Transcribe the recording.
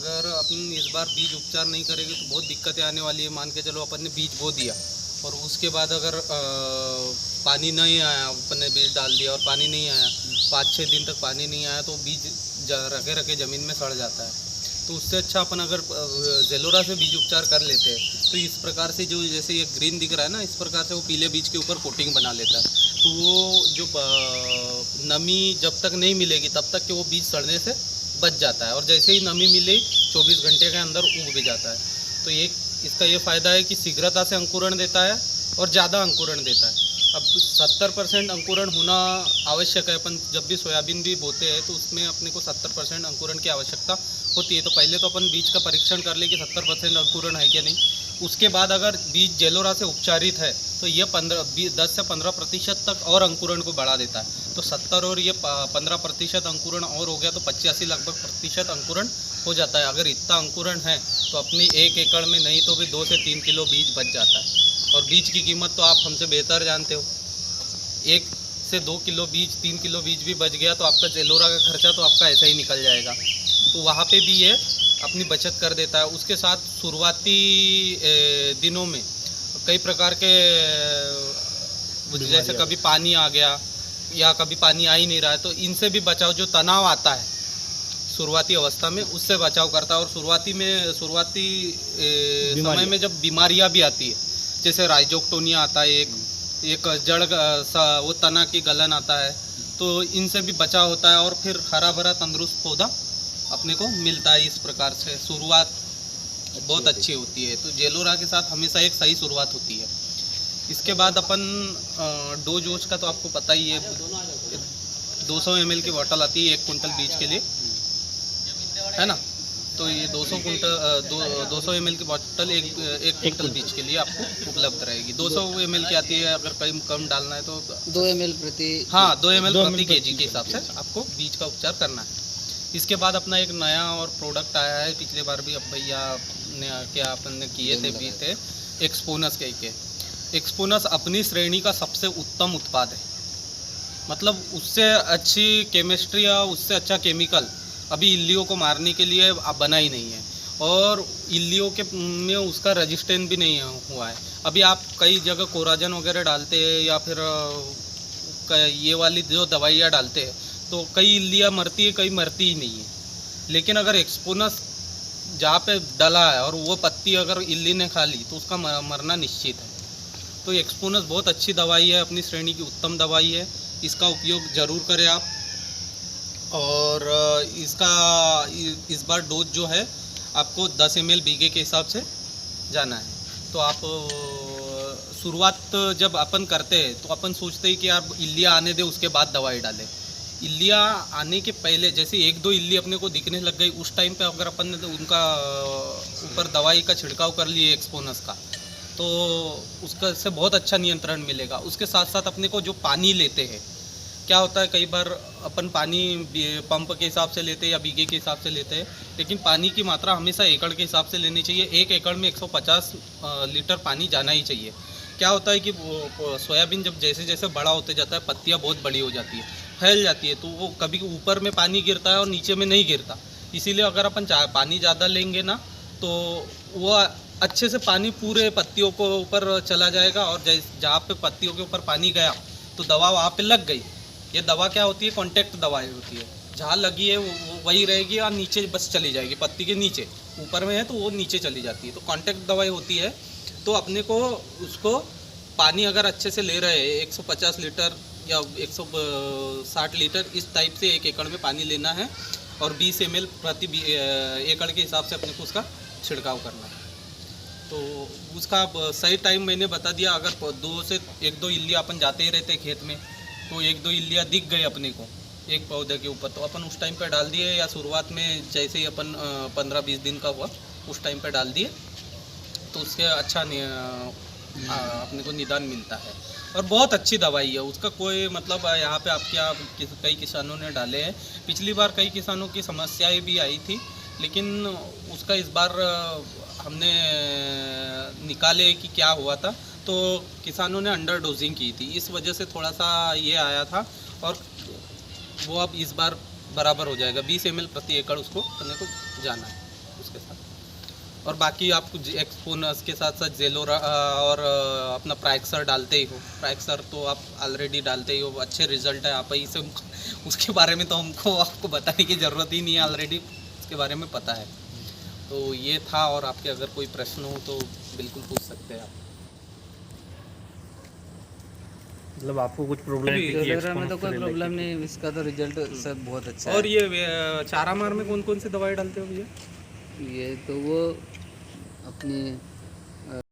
अगर अपन इस बार बीज उपचार नहीं करेंगे तो बहुत दिक्कतें आने वाली है। मान के चलो अपन ने बीज बो दिया और उसके बाद अगर पानी नहीं आया, अपन ने बीज डाल दिया और पानी नहीं आया, 5-6 दिन तक पानी नहीं आया तो बीज रखे रखे ज़मीन में सड़ जाता है। तो उससे अच्छा अपन अगर जेलोरा से बीज उपचार कर लेते हैं तो इस प्रकार से जो जैसे ये ग्रीन दिख रहा है ना, इस प्रकार से वो पीले बीज के ऊपर कोटिंग बना लेता है। तो वो जो नमी जब तक नहीं मिलेगी तब तक कि वो बीज सड़ने से बच जाता है और जैसे ही नमी मिले 24 घंटे के अंदर उग भी जाता है। तो इसका ये फ़ायदा है कि शीघ्रता से अंकुरण देता है और ज़्यादा अंकुरण देता है। अब 70% अंकुरण होना आवश्यक है। अपन जब भी सोयाबीन भी बोते हैं तो उसमें अपने को 70% अंकुरण की आवश्यकता होती है। तो पहले तो अपन बीज का परीक्षण कर ले कि 70% अंकुरण है क्या नहीं। उसके बाद अगर बीज जेलोरा से उपचारित है तो ये 10 से 15% तक और अंकुरण को बढ़ा देता है। तो 70 और ये 15% अंकुरण और हो गया तो 85 लगभग प्रतिशत अंकुरण हो जाता है। अगर इतना अंकुरण है तो अपनी 1 एकड़ में नहीं तो भी 2 से 3 किलो बीज बच जाता है। और बीज की कीमत तो आप हमसे बेहतर जानते हो, 1 से 2 किलो बीज, 3 किलो बीज भी बच गया तो आपका जेलोरा का खर्चा तो आपका ऐसा ही निकल जाएगा। तो वहाँ पे भी ये अपनी बचत कर देता है। उसके साथ शुरुआती दिनों में कई प्रकार के जैसे कभी पानी आ गया या कभी पानी आ ही नहीं रहा है तो इनसे भी बचाव, जो तनाव आता है शुरुआती अवस्था में उससे बचाव करता है। और शुरुआती समय में जब बीमारियां भी आती है जैसे राइजोक्टोनिया आता है, एक जड़ वो तना की गलन आता है, तो इनसे भी बचाव होता है और फिर हरा भरा तंदुरुस्त पौधा अपने को मिलता है। इस प्रकार से शुरुआत बहुत अच्छी होती है। तो जेलोरा के साथ हमेशा एक सही शुरुआत होती है। इसके बाद अपन डोज वोज का तो आपको पता ही है, 200 ml की बोतल आती है 1 कुंटल बीज के लिए, है ना। तो ये 200 ml की बोतल एक कुंटल बीज के लिए आपको उपलब्ध रहेगी। 200 ml की आती है, अगर कहीं कम डालना है तो 2 ml प्रति, हाँ 2 ml प्रति केजी के हिसाब से आपको बीज का उपचार करना है। इसके बाद अपना एक नया और प्रोडक्ट आया है, पिछले बार भी अब भैया ने क्या अपन ने किए थे भी थे, एक्सपोनस कह के। एक्सपोनस अपनी श्रेणी का सबसे उत्तम उत्पाद है। मतलब उससे अच्छी केमिस्ट्री या उससे अच्छा केमिकल अभी इल्लियों को मारने के लिए बना ही नहीं है और इल्लियों के में उसका रेजिस्टेंस भी नहीं हुआ है। अभी आप कई जगह कोराजन वगैरह डालते हैं या फिर ये वाली जो दवाइयाँ डालते हैं तो कई इल्लियाँ मरती है, कई मरती ही नहीं है। लेकिन अगर एक्सपोनस जहाँ पे डला है और वो पत्ती अगर इल्ली ने खा ली तो उसका मरना निश्चित है। तो एक्सपोनस बहुत अच्छी दवाई है, अपनी श्रेणी की उत्तम दवाई है, इसका उपयोग ज़रूर करें आप। और इसका इस बार डोज जो है आपको 10 ml बीघे के हिसाब से जाना है। तो आप शुरुआत जब अपन करते हैं तो अपन सोचते हैं कि आप इल्लियाँ आने दें उसके बाद दवाई डालें। इल्लियाँ आने के पहले जैसे 1-2 इल्ली अपने को दिखने लग गई, उस टाइम पे अगर अपन ने उनका ऊपर दवाई का छिड़काव कर लिए एक्सपोनस का तो उसका से बहुत अच्छा नियंत्रण मिलेगा। उसके साथ साथ अपने को जो पानी लेते हैं, क्या होता है कई बार अपन पानी पंप के हिसाब से लेते हैं या बीघे के हिसाब से लेते हैं, लेकिन पानी की मात्रा हमेशा एकड़ के हिसाब से लेनी चाहिए। 1 एकड़ में 150 लीटर पानी जाना ही चाहिए। क्या होता है कि सोयाबीन जब जैसे जैसे बड़ा होते जाता है पत्तियां बहुत बड़ी हो जाती है, फैल जाती है, तो वो कभी ऊपर में पानी गिरता है और नीचे में नहीं गिरता। इसीलिए अगर अपन पानी ज़्यादा लेंगे ना तो वो अच्छे से पानी पूरे पत्तियों को ऊपर चला जाएगा और जहाँ पे पत्तियों के ऊपर पानी गया तो दवा वहाँ पे लग गई। ये दवा क्या होती है, कॉन्टैक्ट दवाई होती है। जहाँ लगी है वो वही रहेगी और नीचे बस चली जाएगी, पत्ती के नीचे। ऊपर में है तो वो नीचे चली जाती है, तो कॉन्टैक्ट दवाई होती है। तो अपने को उसको पानी अगर अच्छे से ले रहे हैं 150 लीटर या 160 लीटर इस टाइप से 1 एकड़ में पानी लेना है और 20 ml प्रति एकड़ के हिसाब से अपने को उसका छिड़काव करना है। तो उसका सही टाइम मैंने बता दिया। अगर 1-2 इल्लियाँ अपन जाते ही रहते खेत में तो 1-2 इल्लियाँ दिख गई अपने को एक पौधे के ऊपर, तो अपन उस टाइम पे डाल दिए, या शुरुआत में जैसे ही अपन 15-20 दिन का हुआ उस टाइम पे डाल दिए तो उसके अच्छा अपने को निदान मिलता है। और बहुत अच्छी दवाई है, उसका कोई मतलब यहाँ पे आपके कई किसानों ने डाले हैं। पिछली बार कई किसानों की समस्याएं भी आई थी, लेकिन उसका इस बार हमने निकाले कि क्या हुआ था, तो किसानों ने अंडर डोजिंग की थी, इस वजह से थोड़ा सा ये आया था। और वो अब इस बार बराबर हो जाएगा, 20 ml प्रति एकड़ उसको करने को जाना है। उसके साथ। और बाकी आप एक्सपोनस के साथ साथ जेलोरा और अपना प्राइक्सर डालते ही हो। प्राइक्सर तो आप ऑलरेडी डालते ही हो, अच्छे रिजल्ट है। आप ही से उसके बारे में तो हमको आपको बताने की ज़रूरत ही नहीं है, ऑलरेडी उसके बारे में पता है। तो ये था, और आपके अगर कोई प्रश्न हो तो बिल्कुल पूछ सकते हैं आप। मतलब आपको कुछ प्रॉब्लम जेलोरा में तो कोई प्रॉब्लम नहीं, इसका तो रिजल्ट सब बहुत अच्छा है। और ये चारा मार में कौन कौन सी दवाई डालते हो भैया? ये तो वो अपनी